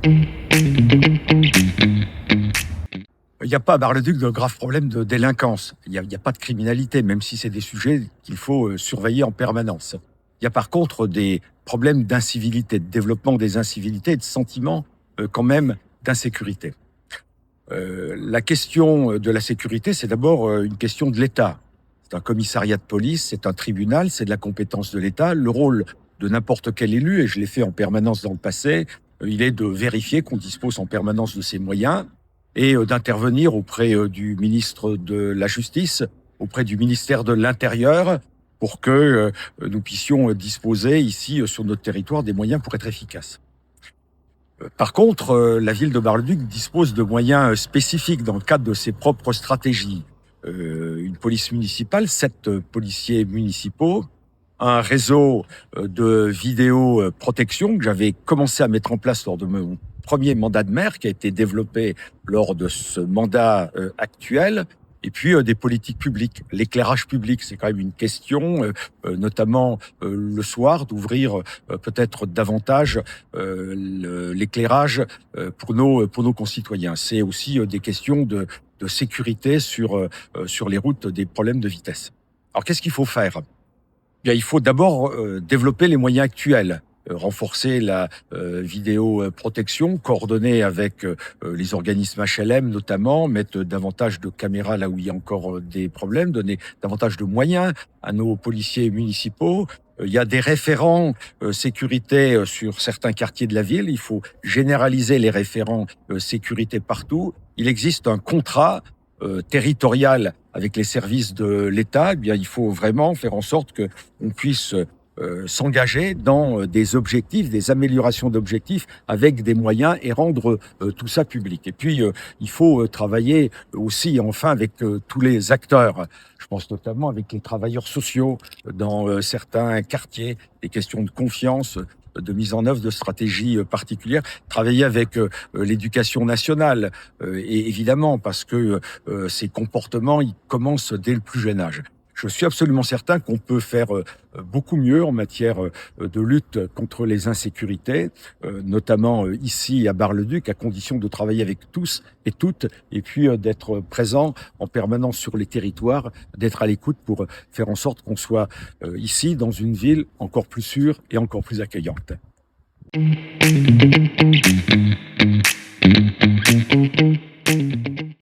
Il n'y a pas à Bar-le-Duc de graves problèmes de délinquance. Il y a pas de criminalité, même si c'est des sujets qu'il faut surveiller en permanence. Il y a par contre des problèmes d'incivilité, de développement des incivilités et de sentiments quand même d'insécurité. La question de la sécurité, c'est d'abord une question de l'État. C'est un commissariat de police, c'est un tribunal, c'est de la compétence de l'État. Le rôle de n'importe quel élu, et je l'ai fait en permanence dans le passé, il est de vérifier qu'on dispose en permanence de ses moyens et d'intervenir auprès du ministre de la Justice, auprès du ministère de l'Intérieur, pour que nous puissions disposer ici sur notre territoire des moyens pour être efficaces. Par contre, la ville de Bar-le-Duc dispose de moyens spécifiques dans le cadre de ses propres stratégies. Une police municipale, 7 policiers municipaux, un réseau de vidéoprotection que j'avais commencé à mettre en place lors de mon premier mandat de maire, qui a été développé lors de ce mandat actuel, et puis des politiques publiques. L'éclairage public, c'est quand même une question, notamment le soir, d'ouvrir peut-être davantage l'éclairage pour nos concitoyens. C'est aussi des questions de sécurité sur les routes, des problèmes de vitesse. Alors qu'est-ce qu'il faut faire ? Bien, il faut d'abord développer les moyens actuels, renforcer la vidéoprotection, coordonner avec les organismes HLM notamment, mettre davantage de caméras là où il y a encore des problèmes, donner davantage de moyens à nos policiers municipaux. Il y a des référents sécurité sur certains quartiers de la ville. Il faut généraliser les référents sécurité partout. Il existe un contrat territorial avec les services de l'État. Eh bien, il faut vraiment faire en sorte que on puisse s'engager dans des objectifs, des améliorations d'objectifs avec des moyens et rendre tout ça public. Et puis, il faut travailler aussi, enfin, avec tous les acteurs. Je pense notamment avec les travailleurs sociaux dans certains quartiers, des questions de confiance, de mise en œuvre de stratégies particulières, travailler avec l'éducation nationale, et évidemment, parce que ces comportements, ils commencent dès le plus jeune âge. Je suis absolument certain qu'on peut faire beaucoup mieux en matière de lutte contre les insécurités, notamment ici à Bar-le-Duc, à condition de travailler avec tous et toutes, et puis d'être présent en permanence sur les territoires, d'être à l'écoute pour faire en sorte qu'on soit ici dans une ville encore plus sûre et encore plus accueillante.